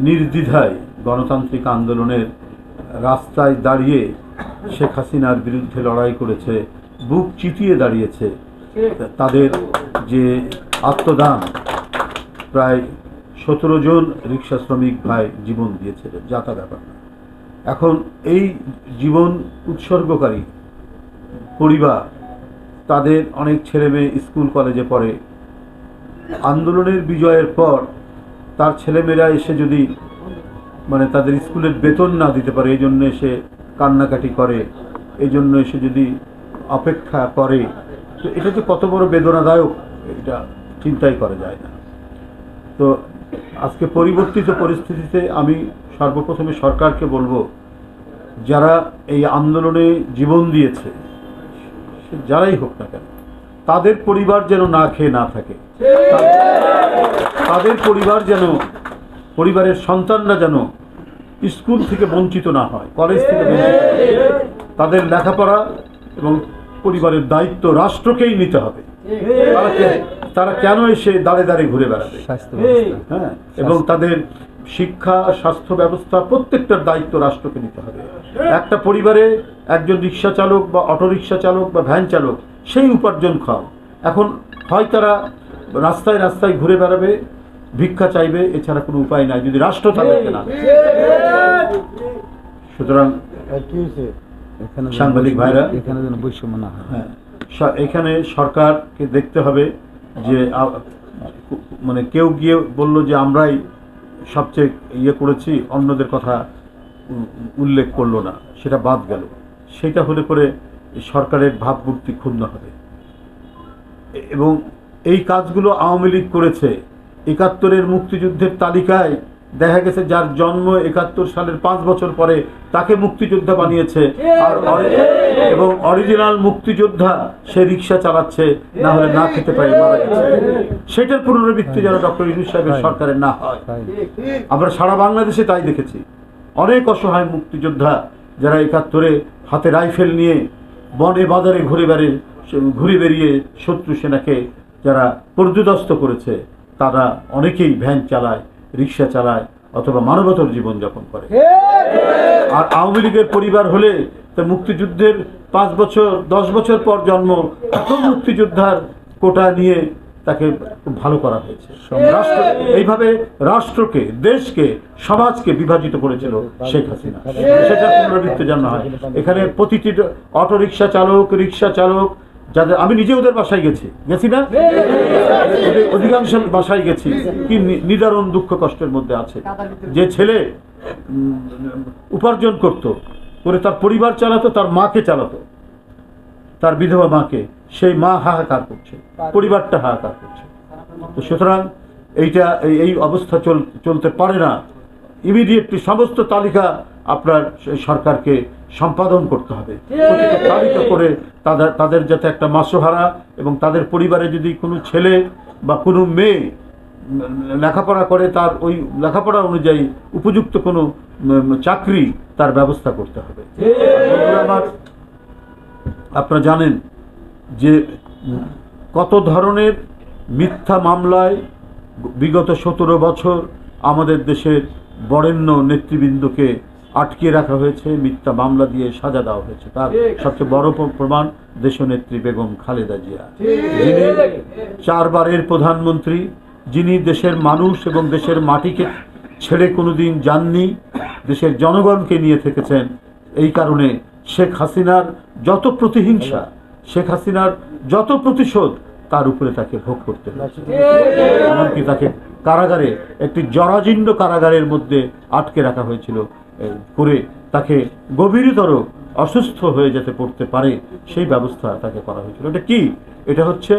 নির্দ্বিধায় গণতান্ত্রিক আন্দোলনের রাস্তায় দাঁড়িয়ে শেখ হাসিনার বিরুদ্ধে লড়াই করেছে, বুক চিতিয়ে দাঁড়িয়েছে, তাদের যে আত্মদান, প্রায় 17 জন রিক্সা শ্রমিক ভাই জীবন দিয়েছিলেন, যা তা ব্যাপার না। এখন এই জীবন উৎসর্গকারী পরিবার, তাদের অনেক ছেলে মেয়ে স্কুল কলেজে পড়ে, আন্দোলনের বিজয়ের পর তার ছেলেমেয়েরা এসে যদি তাদের স্কুলের বেতন না দিতে পারে, এই জন্য এসে কান্নাকাটি করে, এই জন্য এসে যদি অপেক্ষা করে, তো এটা যে কত বড় বেদনাদায়ক এটা চিন্তাই করা যায় না। তো আজকে পরিবর্তিত পরিস্থিতিতে আমি সর্বপ্রথমে সরকারকে বলবো, যারা এই আন্দোলনে জীবন দিয়েছে, যারাই হোক না কেন, তাদের পরিবার যেন না খেয়ে না থাকে, তাদের পরিবার যেন, পরিবারের সন্তানরা যেন স্কুল থেকে বঞ্চিত না হয়, কলেজ থেকে বঞ্চিত না হয়। তাদের লেখাপড়া এবং পরিবারের দায়িত্ব রাষ্ট্রকেই নিতে হবে। তারা কেন এসে দাঁড়ে দাঁড়ে ঘুরে বেড়াবে? হ্যাঁ, এবং তাদের শিক্ষা, স্বাস্থ্য ব্যবস্থা প্রত্যেকটার দায়িত্ব রাষ্ট্রকে নিতে হবে। একটা পরিবারে একজন রিক্সা চালক বা অটোরিক্সা চালক বা ভ্যান চালক, সেই উপার্জন খাও। এখন হয় তারা রাস্তায় রাস্তায় ঘুরে বেড়াবে, ভিক্ষা চাইবে, এছাড়া কোনো উপায় নাই যদি রাষ্ট্র তাদেরকে না। সুতরাং সাংবাদিক ভাইরা, এখানে যেন বৈষম্য না হয়। হ্যাঁ, এখানে সরকারকে দেখতে হবে যে কেউ গিয়ে বললো যে আমরাই সবচেয়ে ইয়ে করেছি, অন্যদের কথা উল্লেখ করলো না, সেটা বাদ গেল। সেটা হলে পরে সরকারের ভাবমূর্তি ক্ষুণ্ণ হবে। এবং এই কাজগুলো আওয়ামী লীগ করেছে। ৭১-এর মুক্তিযুদ্ধের তালিকায় দেখা গেছে যার জন্ম ৭১ সালের 5 বছর পরে তাকে মুক্তিযোদ্ধা বানিয়েছে, আর এবং অরিজিনাল মুক্তিযোদ্ধা সে রিক্সা চালাচ্ছে, না হলে না খেতে পারে মারা গেছে। সেটার পুনরাবৃত্তি যেন ডক্টর ইউনূস সাহেবের সরকারের না হয়। আমরা সারা বাংলাদেশে তাই দেখেছি, অনেক অসহায় মুক্তিযোদ্ধা যারা ৭১-এ হাতে রাইফেল নিয়ে বনে বাজারে ঘুরে বেরিয়ে শত্রু সেনাকে যারা পর্যুদস্ত করেছে, তারা অনেকেই ভ্যান চালায়, রিক্সা চালায়, অথবা মানবতর জীবনযাপন করে। আর আওয়ামী লীগের পরিবার হলে তার মুক্তিযুদ্ধের 5 বছর 10 বছর পর জন্ম, তখন মুক্তিযোদ্ধার কোটা নিয়ে তাকে ভালো করা হয়েছে। এইভাবে রাষ্ট্রকে, দেশকে, সমাজকে বিভাজিত করেছিল শেখ হাসিনা। সেটা পুনরাবৃত্তি যেন হয়। এখানে প্রতিটি অটোরিক্সা চালক, রিক্সা চালক, যাদের আমি নিজে ওদের বাসায় গেছি না, অধিকাংশ বাসায় গেছি, কি নিদারুণ দুঃখ কষ্টের মধ্যে আছে। যে ছেলে উপার্জন করে তার পরিবার চালাতো, তার মাকে চালাতো, তার বিধবা মাকে, সেই মা হাহাকার করছে, পরিবারটা হাহাকার করছে। তো সুতরাং এই অবস্থা চলতে পারে না। ইমিডিয়েটলি সমস্ত তালিকা আপনার সরকারকে সম্পাদন করতে হবে। প্রতিটা তালিকা করে তাদের যাতে একটা মাসোহারা, এবং তাদের পরিবারে যদি কোনো ছেলে বা কোনো মেয়ে লেখাপড়া করে, তার ওই লেখাপড়া অনুযায়ী উপযুক্ত কোনো চাকরি তার ব্যবস্থা করতে হবে। আমার আপনারা জানেন যে কত ধরনের মিথ্যা মামলায় বিগত 17 বছর আমাদের দেশের বরেণ্য নেতৃবৃন্দকে আটকে রাখা হয়েছে, মিথ্যা মামলা দিয়ে সাজা দেওয়া হয়েছে। তার সবচেয়ে বড় প্রমাণ দেশনেত্রী বেগম খালেদা জিয়া, যিনি 4 বারের প্রধানমন্ত্রী, যিনি দেশের মানুষ এবং দেশের মাটিকে ছেড়ে কোনোদিন যাননি, দেশের জনগণকে নিয়ে থেকেছেন। এই কারণে শেখ হাসিনার যত প্রতিহিংসা, শেখ হাসিনার যত প্রতিশোধ, তার উপরে তাকে ভোগ করতে হয়েছে। এমনকি তাকে কারাগারে, একটি জরাজীর্ণ কারাগারের মধ্যে আটকে রাখা হয়েছিল, করে তাকে গভীরতর অসুস্থ হয়ে যেতে পড়তে পারে সেই ব্যবস্থা তাকে করা হয়েছিল। এটা কি? এটা হচ্ছে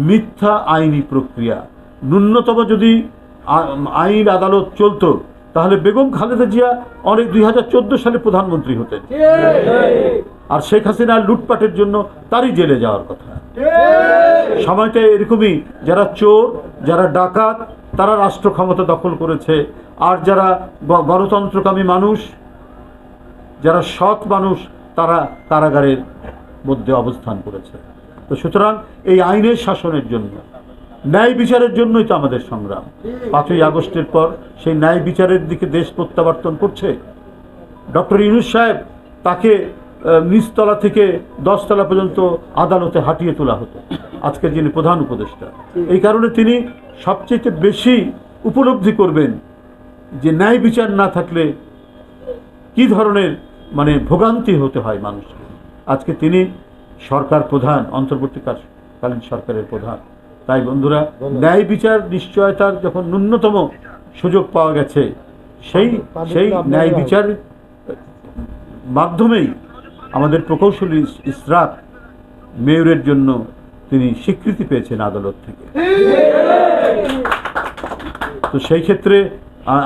মিথ্যা আইনি প্রক্রিয়া। ন্যূনতম যদি আইন আদালত চলতো, তাহলে বেগম খালেদা জিয়া অনেক 2014 সালে প্রধানমন্ত্রী হতেন, আর শেখ হাসিনার লুটপাটের জন্য তারই জেলে যাওয়ার কথা। সময়টা এরকমই, যারা চোর, যারা ডাকাত, তারা রাষ্ট্র ক্ষমতা দখল করেছে, আর যারা গণতন্ত্রকামী মানুষ, যারা সৎ মানুষ, তারা কারাগারের মধ্যে অবস্থান করেছে। তো সুতরাং এই আইনের শাসনের জন্য ন্যায় বিচারের জন্যই তো আমাদের সংগ্রাম। 5ই আগস্টের পর সেই ন্যায় বিচারের দিকে দেশ প্রত্যাবর্তন করছে। ডক্টর ইউনূস সাহেব, তাকে নিচতলা থেকে 10 তলা পর্যন্ত আদালতে হাঁটিয়ে তোলা হতো, আজকের যিনি প্রধান উপদেষ্টা। এই কারণে তিনি সবচেয়ে বেশি উপলব্ধি করবেন যে ন্যায় বিচার না থাকলে কি ধরনের মানে ভোগান্তি হতে হয় মানুষকে। আজকে তিনি সরকার প্রধান, অন্তর্বর্তীকালীন সরকারের প্রধান। তাই বন্ধুরা, ন্যায় বিচার নিশ্চয়তার যখন ন্যূনতম সুযোগ পাওয়া গেছে, সেই ন্যায় বিচার মাধ্যমেই আমাদের প্রকৌশলী ইসরাত মেয়রের জন্য তিনি স্বীকৃতি পেয়েছেন আদালত থেকে। তো সেই ক্ষেত্রে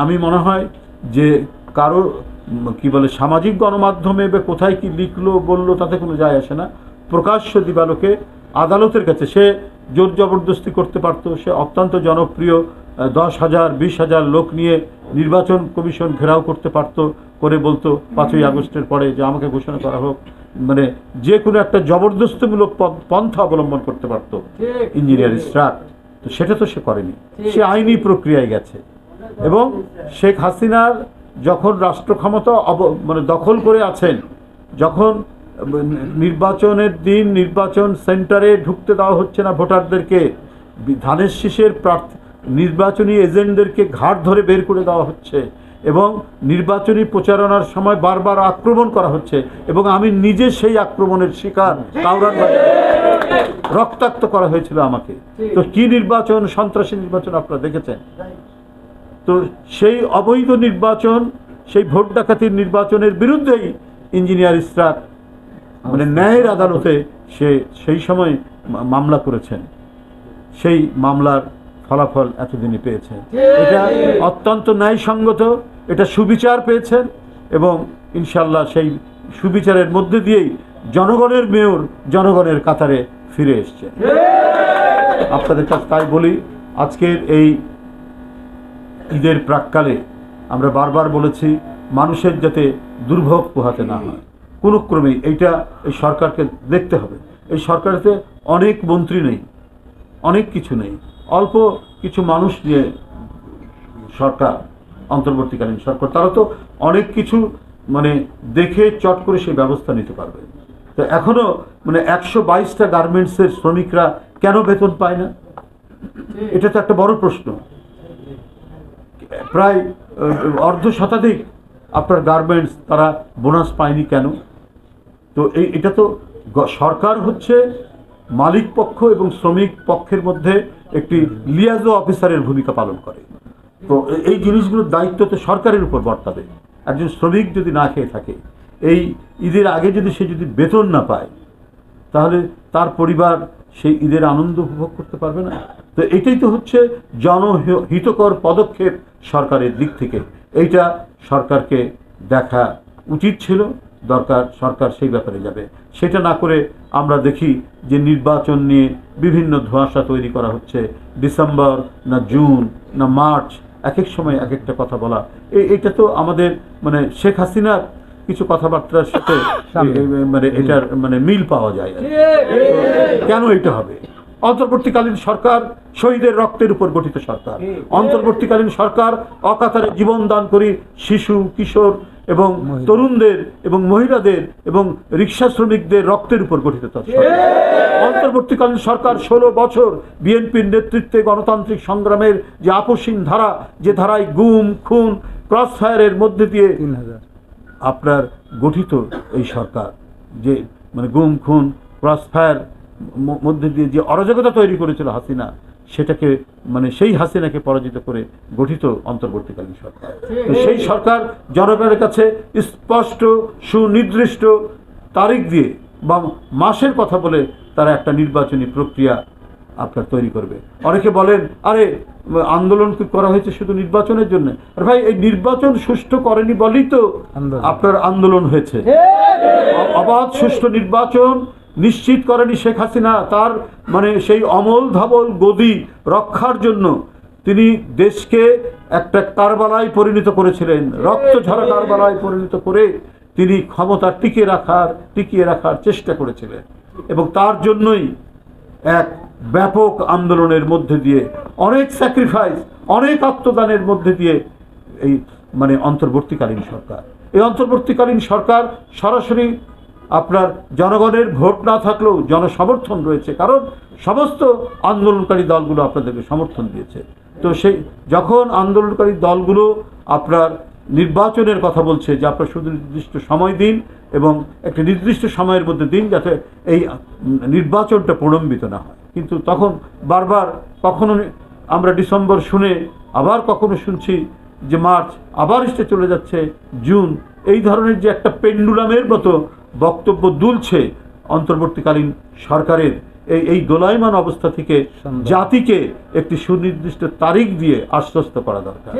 আমি মনে হয় যে কারো কি বলে সামাজিক গণমাধ্যমে বা কোথায় কি লিখলো বললো তাতে কোনো যায় আসে না। প্রকাশ্য দিবালোকে আদালতের কাছে সে জোর জবরদস্তি করতে পারত। সে অত্যন্ত জনপ্রিয় 10,000 20,000 লোক নিয়ে নির্বাচন কমিশন ঘেরাও করতে পারত, করে বলতো 5ই আগস্টের পরে যে আমাকে ঘোষণা করা হোক, মানে যে কোনো একটা জবরদস্তিমূলক পন্থা অবলম্বন করতে পারত ইঞ্জিনিয়ার ইসরাত। তো সেটা তো সে করেনি, সে আইনি প্রক্রিয়ায় গেছে। এবং শেখ হাসিনার যখন রাষ্ট্র ক্ষমতা মানে দখল করে আছেন, যখন নির্বাচনের দিন নির্বাচন সেন্টারে ঢুকতে দেওয়া হচ্ছে না ভোটারদেরকে, ধানের শীষের নির্বাচনী এজেন্টদেরকে ঘাট ধরে বের করে দেওয়া হচ্ছে, এবং নির্বাচনী প্রচারণার সময় বারবার আক্রমণ করা হচ্ছে, এবং আমি নিজে সেই আক্রমণের শিকার। কাউরান বাজারে রক্তাক্ত করা হয়েছিল আমাকে। তো কি নির্বাচন, সন্ত্রাসী নির্বাচন আপনারা দেখেছেন। তো সেই অবৈধ নির্বাচন, সেই ভোট ডাকাতির নির্বাচনের বিরুদ্ধেই ইঞ্জিনিয়ার ইসরাত মানে ন্যায়ের আদালতে সে সেই সময় মামলা করেছেন। সেই মামলার ফলাফল এতদিনই পেয়েছেন। এটা অত্যন্ত ন্যায়সঙ্গত, এটা সুবিচার পেয়েছেন, এবং ইনশাল্লাহ সেই সুবিচারের মধ্যে দিয়েই জনগণের মেয়র জনগণের কাতারে ফিরে এসছেন। আপনাদের কাছে তাই বলি, আজকের এই ঈদের প্রাক্কালে আমরা বারবার বলেছি মানুষের যাতে দুর্ভোগ পোহাতে না হয়, কোনো ক্রমেই এইটা এই সরকারকে দেখতে হবে। এই সরকারেতে অনেক মন্ত্রী নেই, অনেক কিছু নেই, অল্প কিছু মানুষ নিয়ে সরকার, অন্তর্বর্তীকালীন সরকার, তারা তো অনেক কিছু মানে দেখে চট করে সেই ব্যবস্থা নিতে পারবে। তো এখনো মানে 122টা গার্মেন্টসের শ্রমিকরা কেন বেতন পায় না, এটা তো একটা বড় প্রশ্ন। প্রায় 1/2 শতাধিক আপনার গার্মেন্টস তারা বোনাস পায়নি কেন? তো এটা তো সরকার হচ্ছে মালিক পক্ষ এবং শ্রমিক পক্ষের মধ্যে একটি লিয়াজো অফিসারের ভূমিকা পালন করে। তো এই জিনিসগুলোর দায়িত্ব তো সরকারের উপর বর্তাবে। একজন শ্রমিক যদি না খেয়ে থাকে, এই ঈদের আগে যদি সে যদি বেতন না পায়, তাহলে তার পরিবার সেই ঈদের আনন্দ উপভোগ করতে পারবে না। তো এটাই তো হচ্ছে জনহিতকর পদক্ষেপ সরকারের দিক থেকে। এইটা সরকারকে দেখা উচিত ছিল, দরকার, সরকার সেই ব্যাপারে যাবে। সেটা না করে আমরা দেখি যে নির্বাচন নিয়ে বিভিন্ন ধোঁয়াশা তৈরি করা হচ্ছে। ডিসেম্বর না জুন না মার্চ, এক এক সময় এক একটা কথা বলা, এটা তো আমাদের মানে শেখ হাসিনার কিছু কথাবার্তার সাথে মানে এটার মানে মিল পাওয়া যায়। কেন এটা হবে? অন্তর্বর্তীকালীন সরকার শহীদের রক্তের উপর গঠিত সরকার। অন্তর্বর্তীকালীন সরকার অকাতরে জীবন দান করি শিশু, কিশোর এবং তরুণদের এবং মহিলাদের এবং রিক্সা শ্রমিকদের রক্তের উপর গঠিত সরকার। অন্তর্বর্তীকালীন সরকার 16 বছর বিএনপির নেতৃত্বে গণতান্ত্রিক সংগ্রামের যে আপসীন ধারা, যে ধারায় গুম, খুন, ক্রস ফায়ারের মধ্যে দিয়ে আপনার গঠিত এই সরকার, যে মানে গুম, খুন, ক্রস ফায়ার মধ্যে দিয়ে যে অরাজকতা তৈরি করেছিল হাসিনা, সেটাকে মানে সেই হাসিনাকে পরাজিত করে গঠিত অন্তর্বর্তীকালীন সরকার। তো সেই সরকার জনগণের কাছে স্পষ্ট সুনির্দিষ্ট তারিখ দিয়ে বা মাসের কথা বলে তারা একটা নির্বাচনী প্রক্রিয়া আপনার তৈরি করবে। অনেকে বলেন আরে আন্দোলন করা হয়েছে শুধু নির্বাচনের জন্য। আর ভাই, এই নির্বাচন সুষ্ঠু করেনি বলেই তো আপনার আন্দোলন হয়েছে। অবাধ সুষ্ঠু নির্বাচন নিশ্চিত করেনি শেখ হাসিনা। তার মানে সেই অমল ধাবল গদি রক্ষার জন্য তিনি দেশকে একটা কারবালায় পরিণত করেছিলেন, রক্ত ঝরা কারবালায় পরিণত করে তিনি ক্ষমতা টিকিয়ে রাখার চেষ্টা করেছিলেন। এবং তার জন্যই এক ব্যাপক আন্দোলনের মধ্যে দিয়ে, অনেক স্যাক্রিফাইস, অনেক আত্মদানের মধ্যে দিয়ে এই মানে অন্তর্বর্তীকালীন সরকার, এই অন্তর্বর্তীকালীন সরকার সরাসরি আপনার জনগণের ভোট না থাকলেও জনসমর্থন রয়েছে, কারণ সমস্ত আন্দোলনকারী দলগুলো আপনাদেরকে সমর্থন দিয়েছে। তো সেই যখন আন্দোলনকারী দলগুলো আপনার নির্বাচনের কথা বলছে যে আপনার শুধু নির্দিষ্ট সময় দিন এবং একটা নির্দিষ্ট সময়ের মধ্যে দিন যাতে এই নির্বাচনটা প্রলম্বিত না হয়, কিন্তু তখন বারবার কখনো আমরা ডিসেম্বর শুনে আবার কখনো শুনছি যে মার্চ, আবার এসে চলে যাচ্ছে জুন, এই ধরনের যে একটা পেন্ডুলামের মতো বক্তব্য দুলছে অন্তর্বর্তীকালীন সরকারের, এই দোলায়মান অবস্থা থেকে জাতিকে একটি সুনির্দিষ্ট তারিখ দিয়ে আশ্বস্ত করা দরকার।